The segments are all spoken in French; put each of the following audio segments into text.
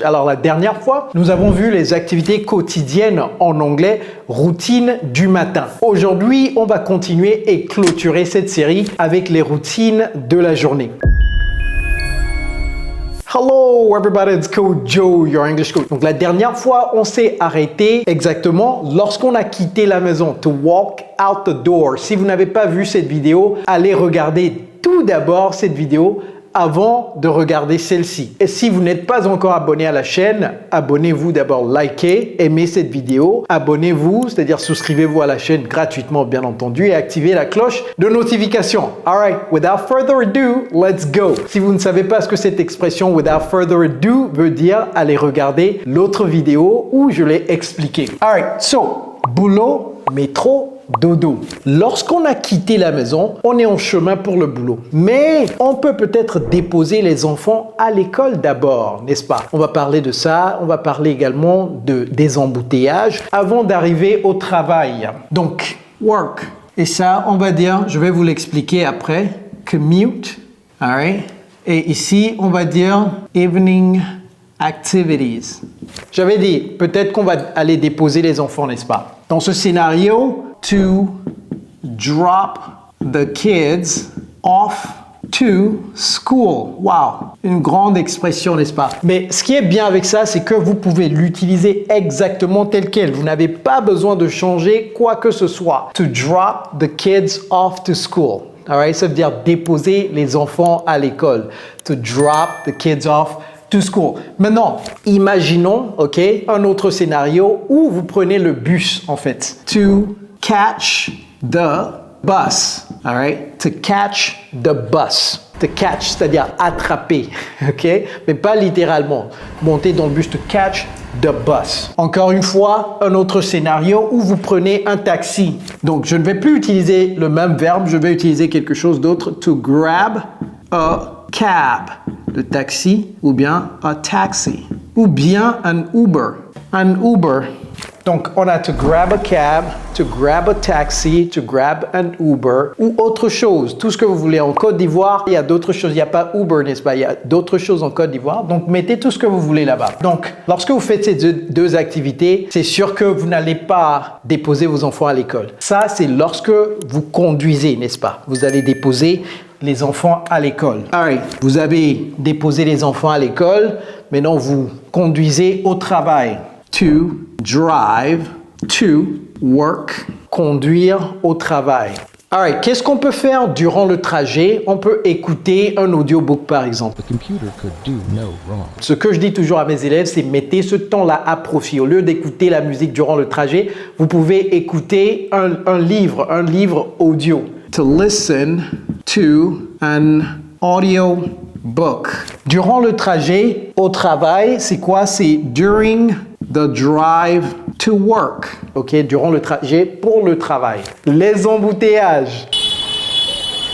Alors la dernière fois, nous avons vu les activités quotidiennes en anglais, routine du matin. Aujourd'hui, on va continuer et clôturer cette série avec les routines de la journée. Hello everybody, it's Coach Joe, your English coach. Donc la dernière fois, on s'est arrêté exactement lorsqu'on a quitté la maison, to walk out the door. Si vous n'avez pas vu cette vidéo, allez regarder tout d'abord cette vidéo avant de regarder celle-ci. Et si vous n'êtes pas encore abonné à la chaîne, abonnez-vous d'abord, likez, aimez cette vidéo, abonnez-vous, c'est-à-dire souscrivez-vous à la chaîne gratuitement bien entendu et activez la cloche de notification. Alright, without further ado, let's go. Si vous ne savez pas ce que cette expression without further ado veut dire, allez regarder l'autre vidéo où je l'ai expliqué. Alright, so, boulot, métro, dodo. Lorsqu'on a quitté la maison, on est en chemin pour le boulot. Mais on peut peut-être déposer les enfants à l'école d'abord, n'est-ce pas? On va parler de ça, on va parler également des embouteillages avant d'arriver au travail. Donc, work. Et ça, on va dire, je vais vous l'expliquer après, commute. Alright? Et ici, on va dire evening activities. J'avais dit, peut-être qu'on va aller déposer les enfants, n'est-ce pas? Dans ce scénario, to drop the kids off to school. Wow, une grande expression, n'est-ce pas? Mais ce qui est bien avec ça, c'est que vous pouvez l'utiliser exactement tel quel. Vous n'avez pas besoin de changer quoi que ce soit. To drop the kids off to school. Alright, ça veut dire déposer les enfants à l'école. To drop the kids off to school. Maintenant, imaginons, ok, un autre scénario où vous prenez le bus, en fait. To catch the bus. All right? To catch the bus. To catch, c'est-à-dire attraper, ok? Mais pas littéralement. Monter dans le bus, to catch the bus. Encore une fois, un autre scénario où vous prenez un taxi. Donc, je ne vais plus utiliser le même verbe, je vais utiliser quelque chose d'autre. To grab a cab. Le taxi ou bien a taxi. Ou bien un Uber. Un Uber. Donc, on a to grab a cab, to grab a taxi, to grab an Uber ou autre chose. Tout ce que vous voulez. En Côte d'Ivoire, il y a d'autres choses. Il n'y a pas Uber, n'est-ce pas? Il y a d'autres choses en Côte d'Ivoire. Donc, mettez tout ce que vous voulez là-bas. Donc, lorsque vous faites ces deux activités, c'est sûr que vous n'allez pas déposer vos enfants à l'école. Ça, c'est lorsque vous conduisez, n'est-ce pas? Vous allez déposer les enfants à l'école. Alright, vous avez déposé les enfants à l'école. Maintenant, vous conduisez au travail. To drive to work. Conduire au travail. Alright, qu'est-ce qu'on peut faire durant le trajet? On peut écouter un audiobook par exemple. The computer could do no wrong. Ce que je dis toujours à mes élèves, c'est mettez ce temps-là à profit. Au lieu d'écouter la musique durant le trajet, vous pouvez écouter un livre audio. To listen to an audio book. Durant le trajet au travail, c'est quoi? C'est during the drive to work. Ok, durant le trajet pour le travail. Les embouteillages.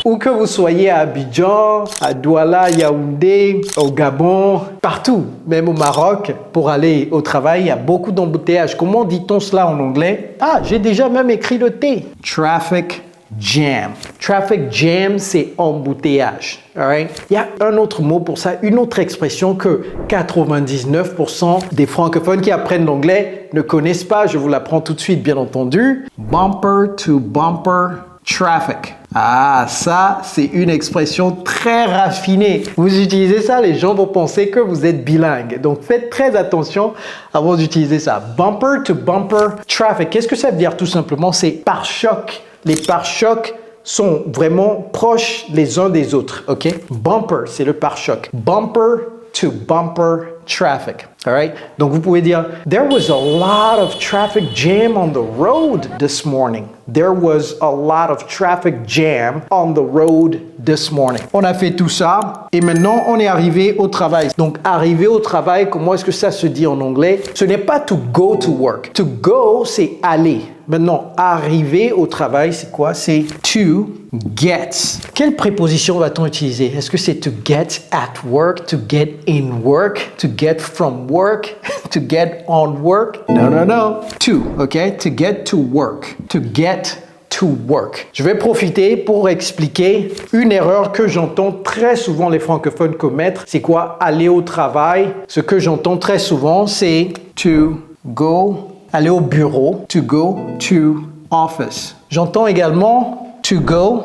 Où que vous soyez à Abidjan, à Douala, Yaoundé, au Gabon, partout, même au Maroc, pour aller au travail, il y a beaucoup d'embouteillages. Comment dit-on cela en anglais? Ah, j'ai déjà même écrit le T. Traffic jam. Traffic jam, c'est embouteillage. Alright? Il y a un autre mot pour ça, une autre expression que 99% des francophones qui apprennent l'anglais ne connaissent pas. Je vous l'apprends tout de suite, bien entendu. Bumper to bumper traffic. Ah, ça, c'est une expression très raffinée. Vous utilisez ça, les gens vont penser que vous êtes bilingue. Donc, faites très attention avant d'utiliser ça. Bumper to bumper traffic. Qu'est-ce que ça veut dire tout simplement? C'est pare-choc. Les pare-chocs sont vraiment proches les uns des autres, ok? Bumper, c'est le pare-choc. Bumper to bumper traffic, all right? Donc, vous pouvez dire, there was a lot of traffic jam on the road this morning. There was a lot of traffic jam on the road this morning. On a fait tout ça et maintenant, on est arrivé au travail. Donc, arriver au travail, comment est-ce que ça se dit en anglais? Ce n'est pas to go to work. To go, c'est aller. Maintenant, arriver au travail, c'est quoi? C'est to get. Quelle préposition va-t-on utiliser? Est-ce que c'est to get at work, to get in work, to get from work, to get on work? No, no, no. To, okay? To get to work. To get to work. Je vais profiter pour expliquer une erreur que j'entends très souvent les francophones commettre. C'est quoi? Aller au travail. Ce que j'entends très souvent, c'est to go, aller au bureau, to go to office. J'entends également to go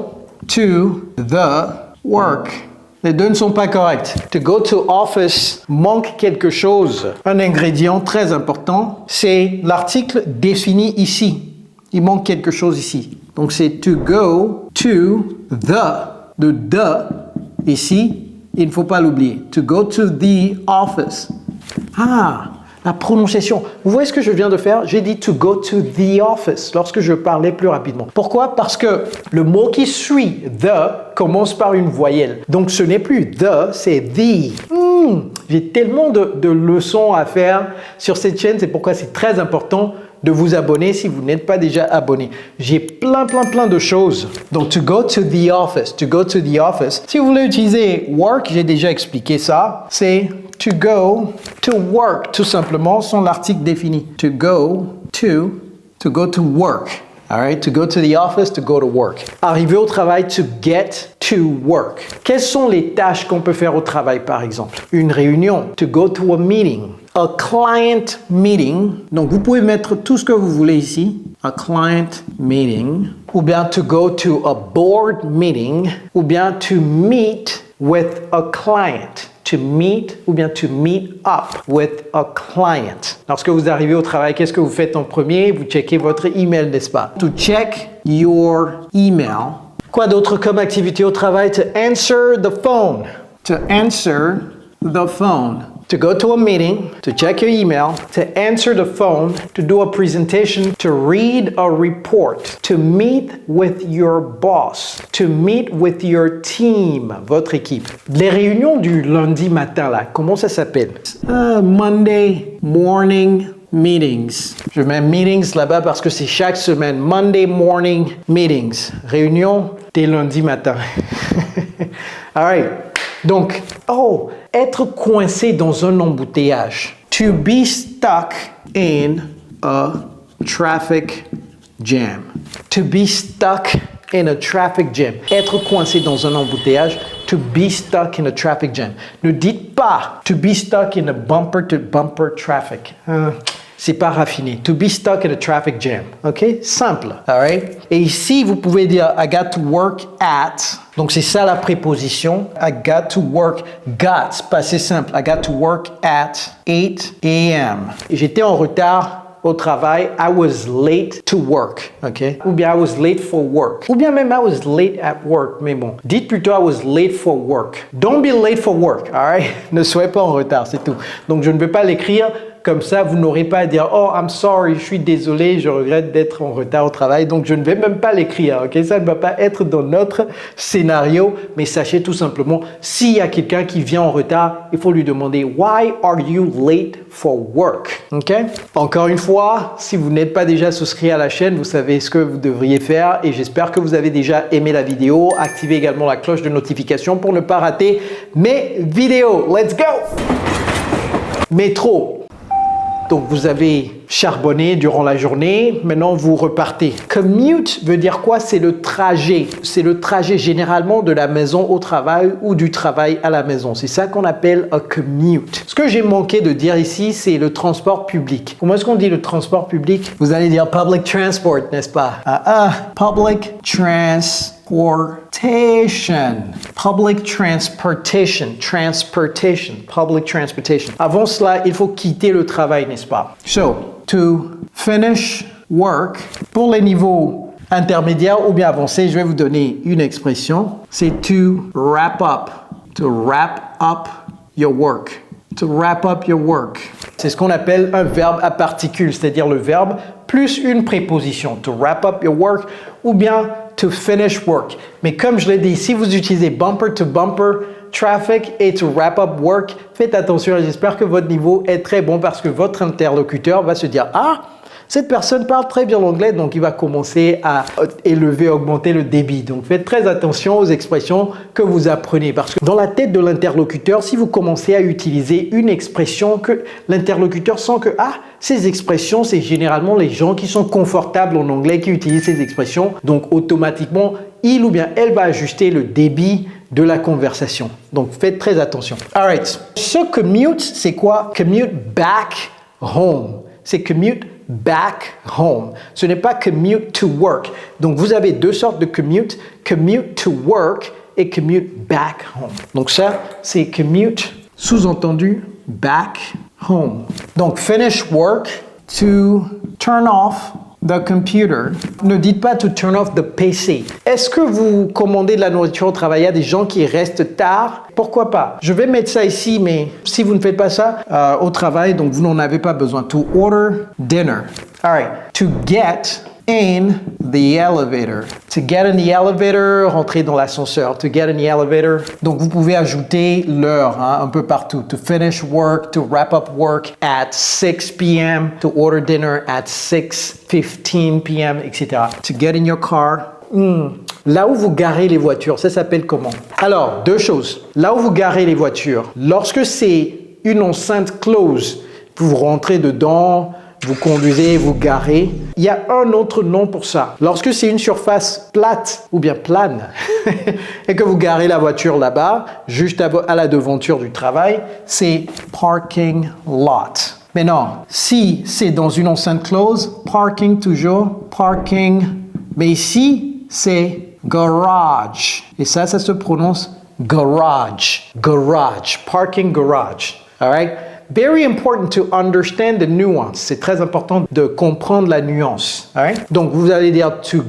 to the work. Les deux ne sont pas corrects. To go to office manque quelque chose. Un ingrédient très important, c'est l'article défini ici. Il manque quelque chose ici. Donc c'est to go to the. Le the ici, il ne faut pas l'oublier. To go to the office. Ah, la prononciation. Vous voyez ce que je viens de faire? J'ai dit to go to the office lorsque je parlais plus rapidement. Pourquoi? Parce que le mot qui suit the commence par une voyelle. Donc ce n'est plus the, c'est the. J'ai tellement de leçons à faire sur cette chaîne, c'est pourquoi c'est très important de vous abonner si vous n'êtes pas déjà abonné. J'ai plein de choses. Donc, to go to the office, to go to the office. Si vous voulez utiliser work, j'ai déjà expliqué ça, c'est to go to work, tout simplement, sans l'article défini. To go to work. All right, to go to the office, to go to work. Arriver au travail, to get to work. Quelles sont les tâches qu'on peut faire au travail, par exemple? Une réunion, to go to a meeting. A client meeting. Donc, vous pouvez mettre tout ce que vous voulez ici. A client meeting. Ou bien to go to a board meeting. Ou bien to meet with a client. To meet ou bien to meet up with a client. Lorsque vous arrivez au travail, qu'est-ce que vous faites en premier? Vous checkez votre email, n'est-ce pas? To check your email. Quoi d'autre comme activité au travail? To answer the phone. To answer the phone. To go to a meeting, to check your email, to answer the phone, to do a presentation, to read a report, to meet with your boss, to meet with your team, votre équipe. Les réunions du lundi matin, là, comment ça s'appelle? Monday morning meetings. Je mets meetings là-bas parce que c'est chaque semaine. Monday morning meetings. Réunion des lundis matin. All right. Donc, être coincé dans un embouteillage. To be stuck in a traffic jam. To be stuck in a traffic jam. Être coincé dans un embouteillage. To be stuck in a traffic jam. Ne dites pas to be stuck in a bumper-to-bumper traffic. C'est pas raffiné. To be stuck in a traffic jam. OK? Simple. All right? Et ici, vous pouvez dire I got to work at. Donc, c'est ça la préposition. I got to work. Got, passé simple. I got to work at 8 a.m. J'étais en retard au travail. I was late to work. OK? Ou bien I was late for work. Ou bien même I was late at work. Mais bon, dites plutôt I was late for work. Don't be late for work. All right? Ne soyez pas en retard, c'est tout. Donc, je ne vais pas l'écrire. Comme ça, vous n'aurez pas à dire « Oh, I'm sorry, je suis désolé, je regrette d'être en retard au travail. » Donc, je ne vais même pas l'écrire, ok? Ça ne va pas être dans notre scénario, mais sachez tout simplement, s'il y a quelqu'un qui vient en retard, il faut lui demander « Why are you late for work? » Ok? Encore une fois, si vous n'êtes pas déjà souscrit à la chaîne, vous savez ce que vous devriez faire et j'espère que vous avez déjà aimé la vidéo. Activez également la cloche de notification pour ne pas rater mes vidéos. Let's go! Métro. Donc, vous avez charbonné durant la journée. Maintenant, vous repartez. Commute veut dire quoi? C'est le trajet. C'est le trajet généralement de la maison au travail ou du travail à la maison. C'est ça qu'on appelle un commute. Ce que j'ai manqué de dire ici, c'est le transport public. Comment est-ce qu'on dit le transport public? Vous allez dire public transport, n'est-ce pas? Public transportation. Public transportation. Transportation. Public transportation. Avant cela, il faut quitter le travail, n'est-ce pas? So, to finish work, pour les niveaux intermédiaires ou bien avancés, je vais vous donner une expression. C'est to wrap up. To wrap up your work. To wrap up your work. C'est ce qu'on appelle un verbe à particules, c'est-à-dire le verbe plus une préposition. To wrap up your work ou bien to finish work. Mais comme je l'ai dit, si vous utilisez bumper to bumper traffic et to wrap up work, faites attention et j'espère que votre niveau est très bon parce que votre interlocuteur va se dire « Ah, Cette personne parle très bien l'anglais, donc il va commencer à augmenter le débit. Donc faites très attention aux expressions que vous apprenez, parce que dans la tête de l'interlocuteur, si vous commencez à utiliser une expression que l'interlocuteur sent que ces expressions, c'est généralement les gens qui sont confortables en anglais qui utilisent ces expressions, donc automatiquement, il ou bien elle va ajuster le débit de la conversation. Donc faites très attention. Alright. Ce commute, c'est quoi? Commute back home. C'est commute back home. Ce n'est pas commute to work. Donc vous avez deux sortes de commute to work et commute back home. Donc ça, c'est commute, sous-entendu, back home. Donc finish work, to turn off the computer. Ne dites pas to turn off the PC. Est-ce que vous commandez de la nourriture au travail à des gens qui restent tard? Pourquoi pas? Je vais mettre ça ici, mais si vous ne faites pas ça au travail, donc vous n'en avez pas besoin. To order dinner. All right. To get in the elevator. To get in the elevator, rentrer dans l'ascenseur. To get in the elevator. Donc, vous pouvez ajouter l'heure un peu partout. To finish work, to wrap up work at 6 p.m., to order dinner at 6:15 p.m., etc. To get in your car. Là où vous garez les voitures, ça s'appelle comment? Alors, deux choses. Là où vous garez les voitures, lorsque c'est une enceinte close, vous rentrez dedans, vous conduisez, vous garez. Il y a un autre nom pour ça. Lorsque c'est une surface plate ou bien plane et que vous garez la voiture là-bas, juste à la devanture du travail, c'est parking lot. Mais non, si c'est dans une enceinte close, parking toujours, parking. Mais ici, c'est garage. Et ça se prononce garage. Garage. Parking garage. All right? Very important to understand the nuance. C'est très important de comprendre la nuance. All right? Donc, vous allez dire to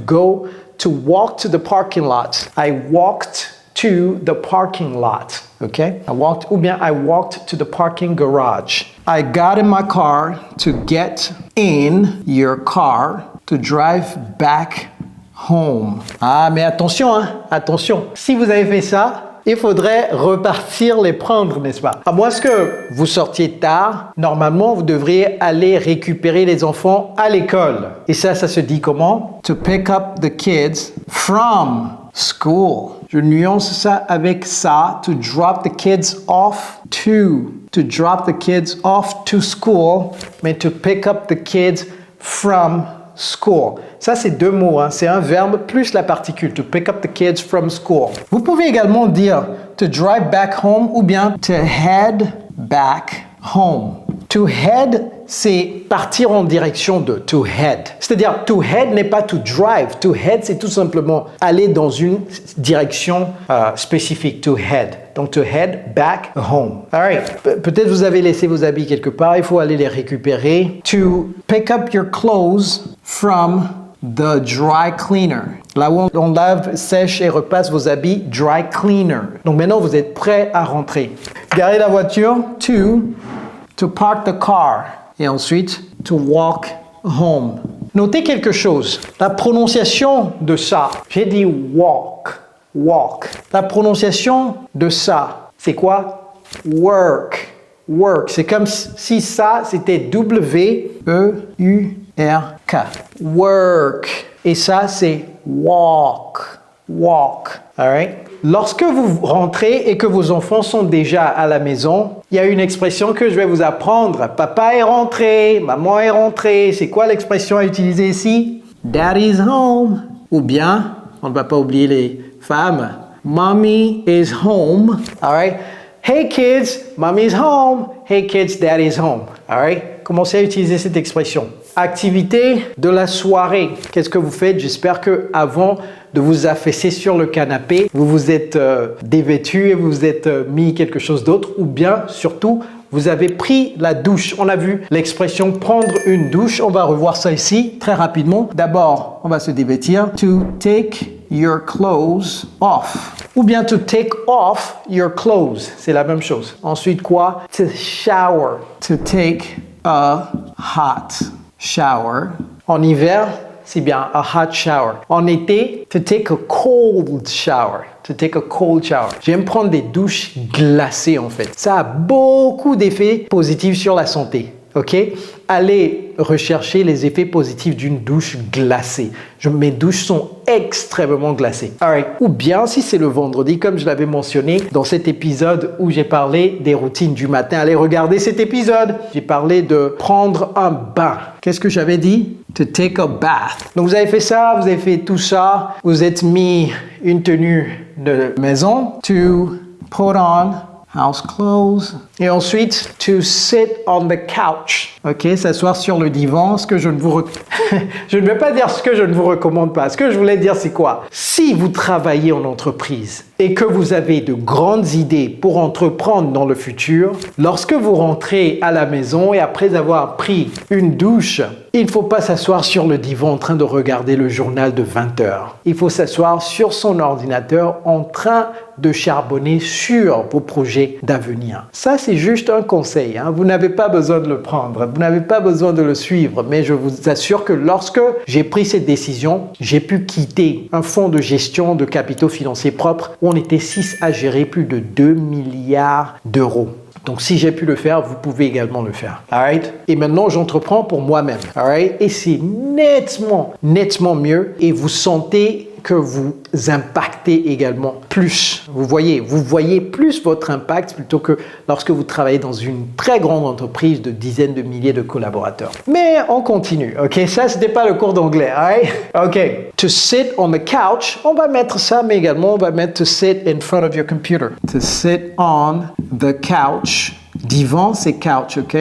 walk to the parking lot. I walked to the parking lot. Okay? I walked to the parking garage. I got in my car to get in your car to drive back home. Ah, mais attention, attention. Si vous avez fait ça, il faudrait repartir les prendre, n'est-ce pas? À moins que vous sortiez tard, normalement, vous devriez aller récupérer les enfants à l'école. Et ça se dit comment? To pick up the kids from school. Je nuance ça avec ça. To drop the kids off to. To drop the kids off to school. Mais to pick up the kids from school. Ça, c'est deux mots. C'est un verbe plus la particule. To pick up the kids from school. Vous pouvez également dire to drive back home ou bien to head back home. To head, c'est partir en direction de. To head. C'est-à-dire, to head n'est pas to drive. To head, c'est tout simplement aller dans une direction spécifique. To head. Donc, to head back home. All right. Peut-être vous avez laissé vos habits quelque part. Il faut aller les récupérer. To pick up your clothes from the dry cleaner. Là où on lave, sèche et repasse vos habits, dry cleaner. Donc, maintenant, vous êtes prêts à rentrer. Garez la voiture. To park the car. Et ensuite, to walk home. Notez quelque chose. La prononciation de ça, j'ai dit walk. La prononciation de ça, c'est quoi? Work. C'est comme si ça, c'était W-E-U-R-K. Work. Et ça, c'est walk. All right? Lorsque vous rentrez et que vos enfants sont déjà à la maison, il y a une expression que je vais vous apprendre. Papa est rentré, maman est rentrée. C'est quoi l'expression à utiliser ici? Daddy's home. Ou bien, on ne va pas oublier les femmes. Mommy is home. All right? Hey kids, mommy's home. Hey kids, daddy's home. All right? Commencez à utiliser cette expression. Activité de la soirée. Qu'est-ce que vous faites? J'espère que avant de vous affaisser sur le canapé, vous vous êtes dévêtu et vous vous êtes mis quelque chose d'autre, ou bien surtout vous avez pris la douche. On a vu l'expression prendre une douche. On va revoir ça ici très rapidement. D'abord, on va se dévêtir. To take your clothes off. Ou bien to take off your clothes. C'est la même chose. Ensuite quoi? To shower. To take a hot shower. En hiver, c'est bien a hot shower. En été, to take a cold shower. To take a cold shower. J'aime prendre des douches glacées en fait. Ça a beaucoup d'effets positifs sur la santé. ok? Allez rechercher les effets positifs d'une douche glacée. Mes douches sont extrêmement glacées. Alright. Ou bien, si c'est le vendredi, comme je l'avais mentionné dans cet épisode où j'ai parlé des routines du matin, allez regarder cet épisode. J'ai parlé de prendre un bain. Qu'est-ce que j'avais dit? To take a bath. Donc vous avez fait ça, vous avez fait tout ça, vous êtes mis une tenue de maison. To put on house clothes. Et ensuite, to sit on the couch. Ok, s'asseoir sur le divan. Ce que je ne vous je ne vais pas dire ce que je ne vous recommande pas. Ce que je voulais dire, c'est quoi? Si vous travaillez en entreprise et que vous avez de grandes idées pour entreprendre dans le futur, lorsque vous rentrez à la maison et après avoir pris une douche, il ne faut pas s'asseoir sur le divan en train de regarder le journal de 20 heures. Il faut s'asseoir sur son ordinateur en train de charbonner sur vos projets d'avenir. Ça, c'est juste un conseil. Hein? Vous n'avez pas besoin de le prendre. Vous n'avez pas besoin de le suivre. Mais je vous assure que lorsque j'ai pris cette décision, j'ai pu quitter un fonds de gestion de capitaux financiers propres où on était 6 à gérer plus de 2 milliards d'euros. Donc, si j'ai pu le faire, vous pouvez également le faire. Alright? Et maintenant, j'entreprends pour moi-même. Alright? Et c'est nettement mieux. Et vous sentez que vous impactez également plus. Vous voyez plus votre impact plutôt que lorsque vous travaillez dans une très grande entreprise de dizaines de milliers de collaborateurs. Mais on continue, ok? Ça, c'était pas le cours d'anglais, alright? Ok. To sit on the couch, on va mettre ça, mais également on va mettre to sit in front of your computer. To sit on the couch. Divan, c'est couch, ok?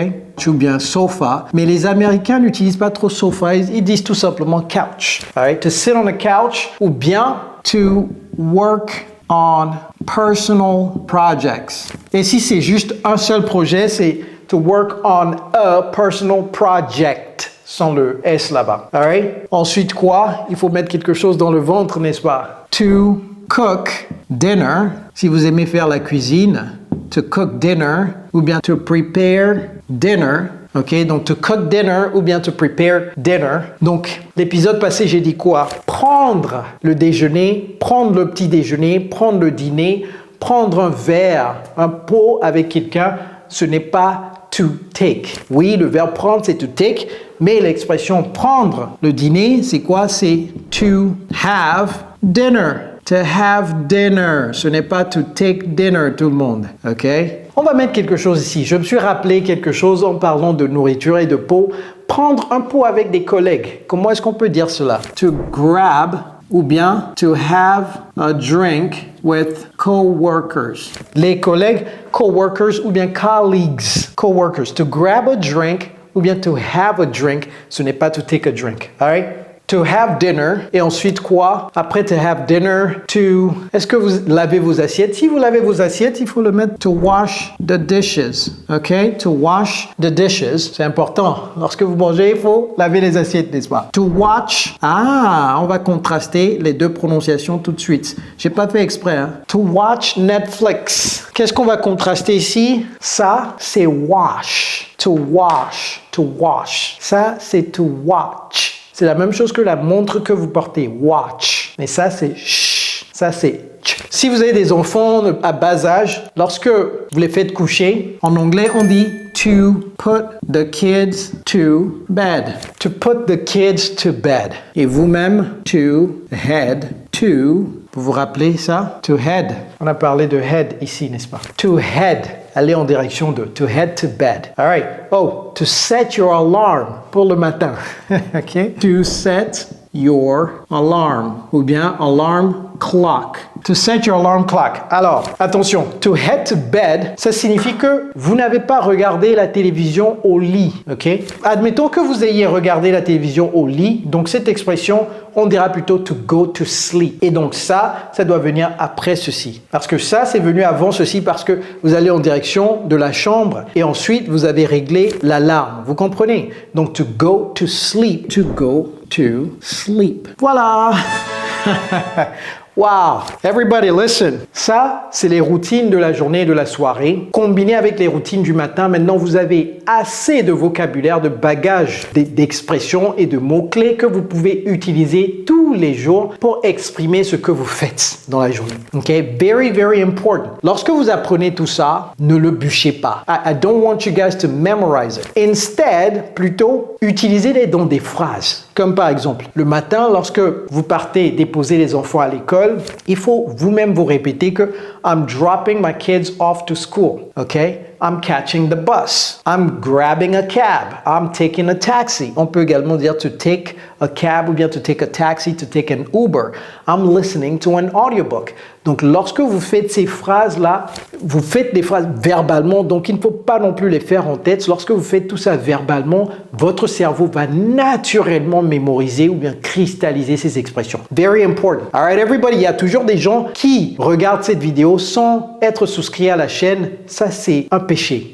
Ou bien sofa. Mais les Américains n'utilisent pas trop sofa, ils disent tout simplement couch. Alright? To sit on the couch ou bien to work on personal projects. Et si c'est juste un seul projet, c'est to work on a personal project. Sans le S là-bas. Alright? Ensuite, quoi? Il faut mettre quelque chose dans le ventre, n'est-ce pas? To cook dinner. Si vous aimez faire la cuisine, to cook dinner ou bien to prepare dinner. Ok, donc to cook dinner ou bien to prepare dinner. Donc, l'épisode passé, j'ai dit quoi? Prendre le déjeuner, prendre le petit déjeuner, prendre le dîner, prendre un verre, un pot avec quelqu'un, ce n'est pas to take. Oui, le verbe prendre, c'est to take, mais l'expression prendre le dîner, c'est quoi? C'est to have dinner. To have dinner. Ce n'est pas to take dinner, tout le monde. OK? On va mettre quelque chose ici. Je me suis rappelé quelque chose en parlant de nourriture et de pot. Prendre un pot avec des collègues. Comment est-ce qu'on peut dire cela? To grab ou bien to have a drink with co-workers. Les collègues, co-workers ou bien colleagues. Co-workers. To grab a drink ou bien to have a drink. Ce n'est pas to take a drink. All right? To have dinner, et ensuite quoi? Après to have dinner, to... Est-ce que vous lavez vos assiettes? Si vous lavez vos assiettes, il faut le mettre to wash the dishes, ok? To wash the dishes, c'est important. Lorsque vous mangez, il faut laver les assiettes, n'est-ce pas? To watch, on va contraster les deux prononciations tout de suite. J'ai pas fait exprès, hein? To watch Netflix. Qu'est-ce qu'on va contraster ici? Ça, c'est wash. To wash, to wash. Ça, c'est to watch. C'est la même chose que la montre que vous portez, watch. Mais ça, c'est sh. Ça, c'est ch. Si vous avez des enfants à bas âge, lorsque vous les faites coucher, en anglais, on dit to put the kids to bed. To put the kids to bed. Et vous-même, to head to... Vous vous rappelez ça? To head. On a parlé de head ici, n'est-ce pas? To head. Aller en direction de. To head to bed. All right. Oh, to set your alarm pour le matin. OK? To set your alarm. Ou bien alarm clock. To set your alarm clock. Alors, attention. To head to bed, ça signifie que vous n'avez pas regardé la télévision au lit. OK? Admettons que vous ayez regardé la télévision au lit. Donc, cette expression, on dira plutôt to go to sleep. Et donc ça doit venir après ceci. Parce que ça, c'est venu avant ceci parce que vous allez en direction de la chambre et ensuite, vous avez réglé l'alarme. Vous comprenez? Donc, to go to sleep. To go to sleep. Voilà! Wow! Everybody listen! Ça, c'est les routines de la journée et de la soirée. Combinées avec les routines du matin, maintenant vous avez assez de vocabulaire, de bagages d'expressions et de mots-clés que vous pouvez utiliser tous les jours pour exprimer ce que vous faites dans la journée. OK? Very, very important. Lorsque vous apprenez tout ça, ne le bûchez pas. I don't want you guys to memorize it. Instead, plutôt, utilisez-les dans des phrases. Comme par exemple, le matin, lorsque vous partez déposer les enfants à l'école, il faut vous-même vous répéter que I'm dropping my kids off to school, okay? I'm catching the bus. I'm grabbing a cab. I'm taking a taxi. On peut également dire to take a cab ou bien to take a taxi, to take an Uber. I'm listening to an audiobook. Donc, lorsque vous faites ces phrases-là, vous faites des phrases verbalement, donc il ne faut pas non plus les faire en tête. Lorsque vous faites tout ça verbalement, votre cerveau va naturellement mémoriser ou bien cristalliser ces expressions. Very important. All right, everybody, il y a toujours des gens qui regardent cette vidéo sans être souscrits à la chaîne. Ça, c'est un péché.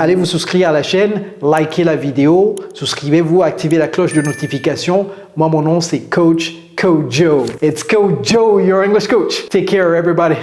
Allez vous souscrire à la chaîne, likez la vidéo, souscrivez-vous, activez la cloche de notification. Moi, mon nom, c'est Coach Kojo. It's Kojo, your English coach. Take care, everybody.